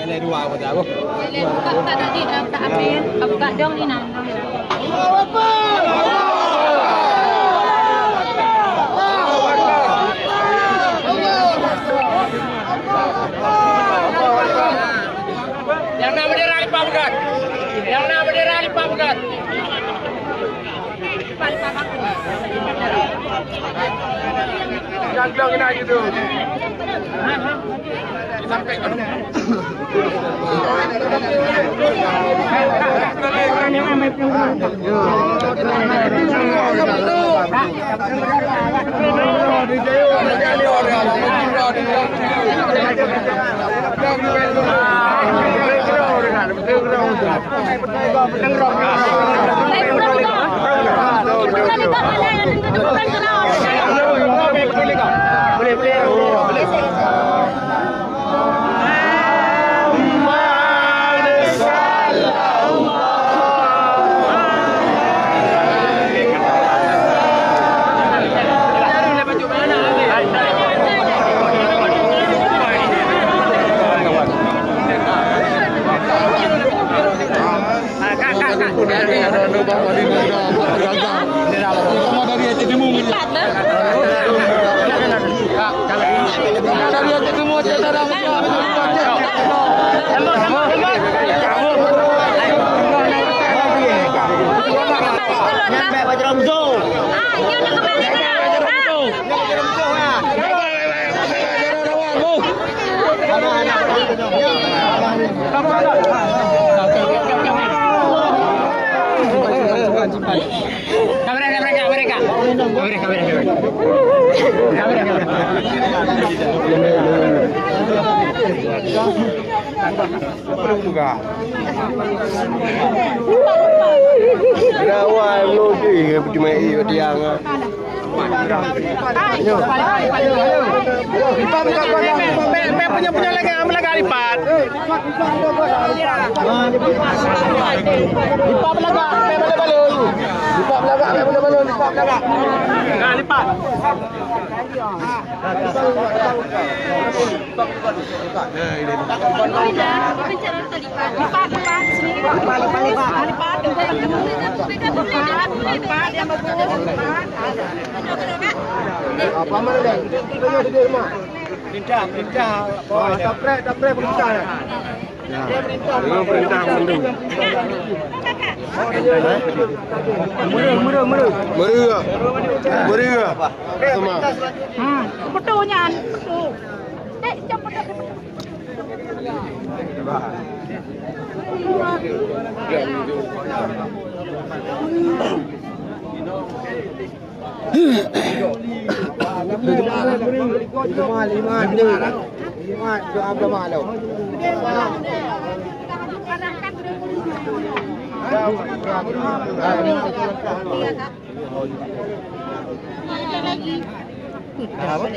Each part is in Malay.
Ini dua aku tahu. Tak ada di tak amin. Buka dong ni nak. Yang nak bendera lipat bukan? Yang nak bendera lipat bukan? Jangan bilang kena gitu. Sampai kan. Punya lagi lipat. Lipat lipat. Apa mana dah? Kita rumah. Perintah. Tak pre perintah. Perintah mendung. Meri. Sama. Fotonya. Jom foto.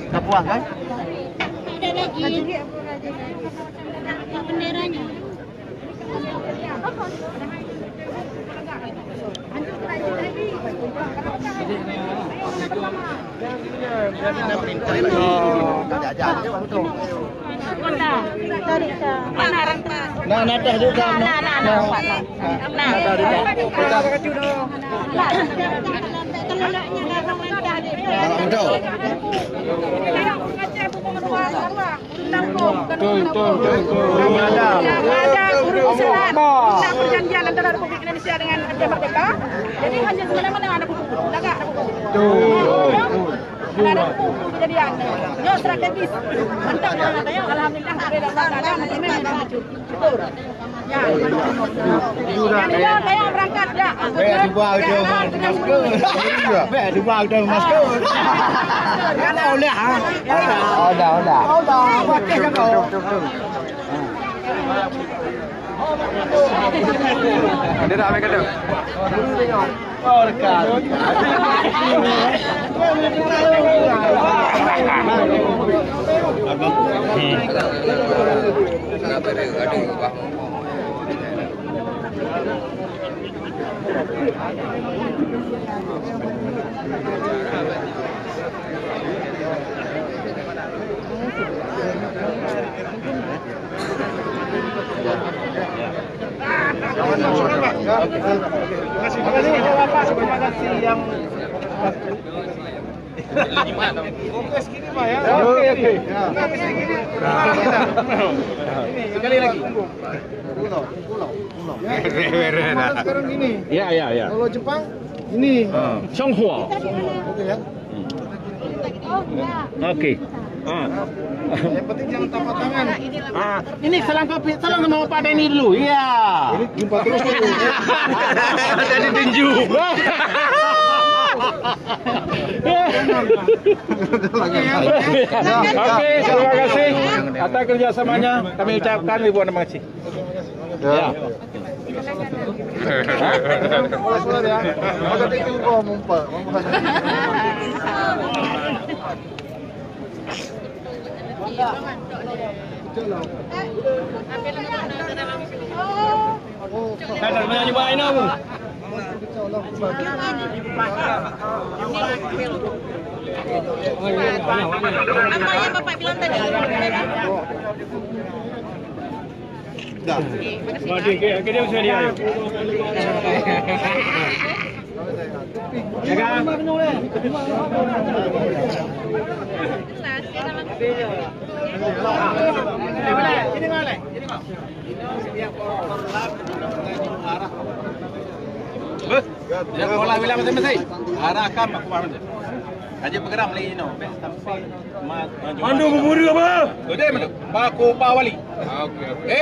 Kapuah kan? Ada lagi. Benderanya. Nah, teh juga. Perjanjian antara Republik Indonesia dengan Aceh Merdeka. Jadi hanya semena-mena ada buku. Enggak ada buku. Ada buku kejadian. Yo strategis. Mantap orang ada alhamdulillah ada maju. Betul. Ya. Yang berangkat ya. Dua udah masker. Dua udah masker. Kan oleh ha. Udah. Pakai kan kau. Ada dah ambil kata. Oh dekat. Terima kasih Bapak. Terima kasih yang Oke, segini Pak ya. Oke. Oke, segini. Sekali lagi. Pulau. Mana sekarang gini? Iya. Kalau Jepang ini. Songhua. Oke ya. Oke. Yang penting jangan tapak tangan. Ini salam sama Pak Denny dulu. Iya. Ini jumpa terus dulu. Jadi tinju. Oke, terima kasih atas kerjasamanya. Kami ucapkan ribuan terima kasih. Ya. Apa yang Bapak bilang tadi? Ya, bola wilayah masing-masing. Arah kam aku paham. Aja bergerak lagi no. Mandu buburi apa? Udah mandu. Baku Pak Wali. Oke.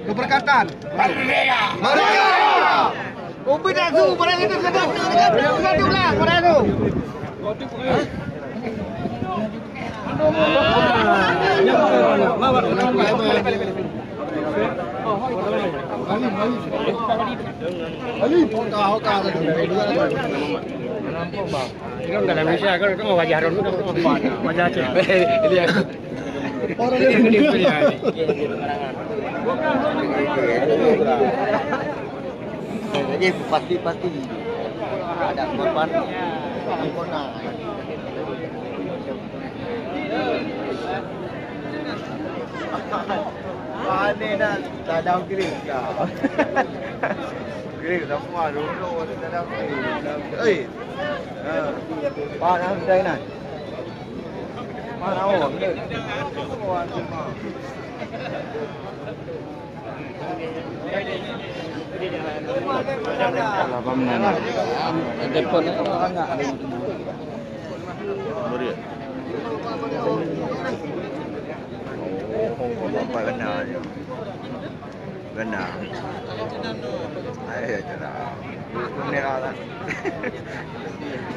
Keberkatan. Merdeka. Ubi dazu, pada itu sedang. Itu lah, pada itu. Kan dalam Malaysia kan mau wajah Harun kan wajah Aceh. Dia. Jadi pasti ada korban. Pane dah tadam kiri dah. Kiri semua dulu tadam kiri. Eh. Pak nak dah nak. Mana awak? Depan enggak. Bapak kenal je. Kenal. Ayah cerah. Merah lah.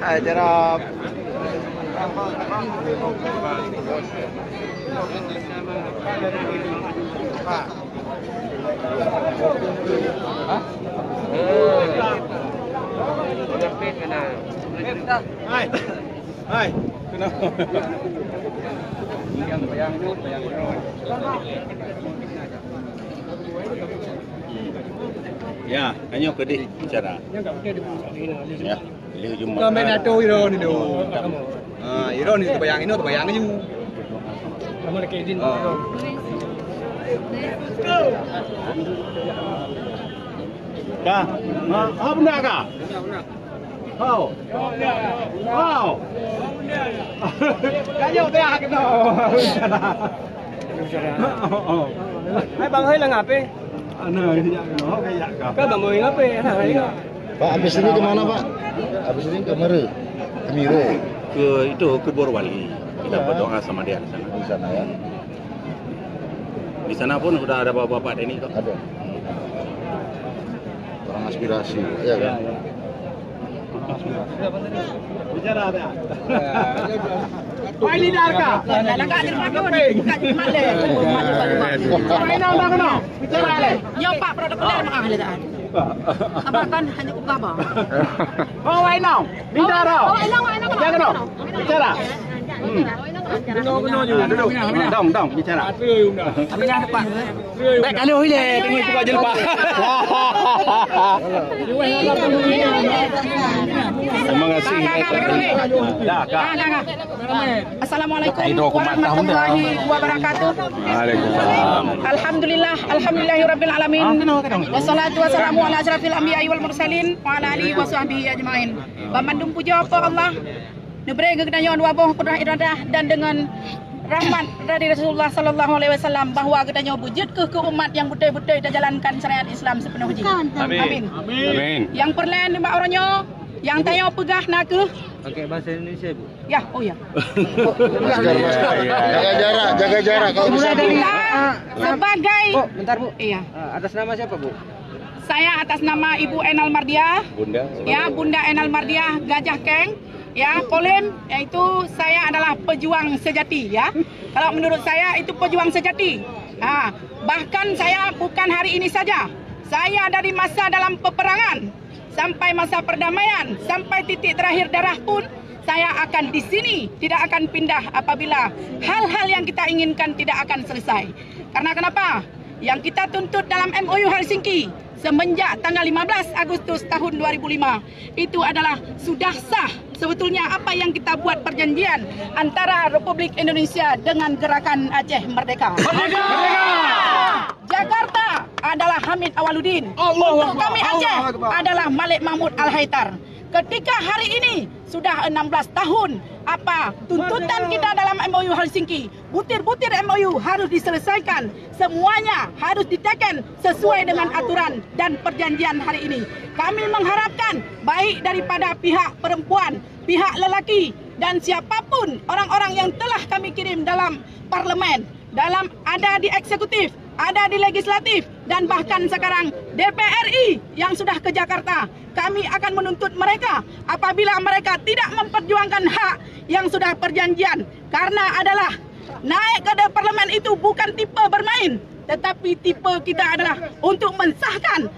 Ayah cerah. Hai. Kenapa? Ya, hanya kedih bicara. Ya, pilih jumpa. Kami nak tahu Iron itu. Iron itu bayangin itu bayangin je. Kamu nak izin. Dah. Apa benda kah? Kau. Kau. Kaya tu yang kita. Hai bang hơi là ngap eh. Ana nó kayak kau. Kau bang mau ngap eh? Pak, habis ini kemana Pak? Habis ini ke Miro. Ke Borwali. Kita berdoa sama dia di sana. Di sana ya. Di sana pun sudah ada bapak-bapak ini kok. Ada. Orang aspirasi, ya kan? Bicara ada. Pak ini dah kah? Langkah di mana? Bukan di mana? Pak ini dah kena. Bicara le. Ya Pak, protokoler mah ahli dah. Abang kan hanya kabar. Oh, why now? Bicara. Jangan no. Bicara. Dong, bicara. Baik kali oi le, tengok itu aja lupa. Terima kasih. Dah, Kak. Assalamualaikum warahmatullahi wabarakatuh. Alhamdulillahirabbil alamin. Wassalatu wassalamu ala asyrafil anbiya'i wal mursalin wa ala alihi wa sahbihi ajmain. Pamandung puja apa Allah. Nubreng kedanyon wabah kudrah iradah dan dengan rahmat dari Rasulullah sallallahu alaihi wasallam bahwa kedanyo wujud ke umat yang betul-betul jalankan syariat Islam sepenuh jiwa. Amin. Amin. Yang perlahan di orangnya yang tanya pegah nak ke pakai bahasa Indonesia, Bu. ya, oh ya. Jaga jarak kalau bisa. Kita sebagai Bentar, Bu. iya. Atas nama siapa, Bu? Saya atas nama Ibu Enal Mardiah, ya Bunda Enal Mardiah Gajah Keng, ya Polim, yaitu saya adalah pejuang sejati, ya. Kalau menurut saya itu pejuang sejati. Nah, bahkan saya bukan hari ini saja, saya dari masa dalam peperangan sampai masa perdamaian, sampai titik terakhir darah pun, saya akan di sini, tidak akan pindah apabila hal-hal yang kita inginkan tidak akan selesai. Karena kenapa? Yang kita tuntut dalam MOU Helsinki semenjak tanggal 15 Agustus tahun 2005 itu adalah sudah sah sebetulnya apa yang kita buat perjanjian antara Republik Indonesia dengan Gerakan Aceh Merdeka. Jakarta adalah Hamid Awaludin. Untuk kami Aceh adalah Malik Mahmud Al-Haitar. Ketika hari ini sudah 16 tahun apa tuntutan kita dalam MOU Helsinki, butir-butir MOU harus diselesaikan, semuanya harus diteken sesuai dengan aturan dan perjanjian hari ini. Kami mengharapkan baik daripada pihak perempuan, pihak lelaki dan siapapun orang-orang yang telah kami kirim dalam parlemen, dalam ada di eksekutif, ada di legislatif, dan bahkan sekarang DPR RI yang sudah ke Jakarta. Kami akan menuntut mereka apabila mereka tidak memperjuangkan hak yang sudah perjanjian. Karena adalah naik ke parlemen itu bukan tipe bermain, tetapi tipe kita adalah untuk mensahkan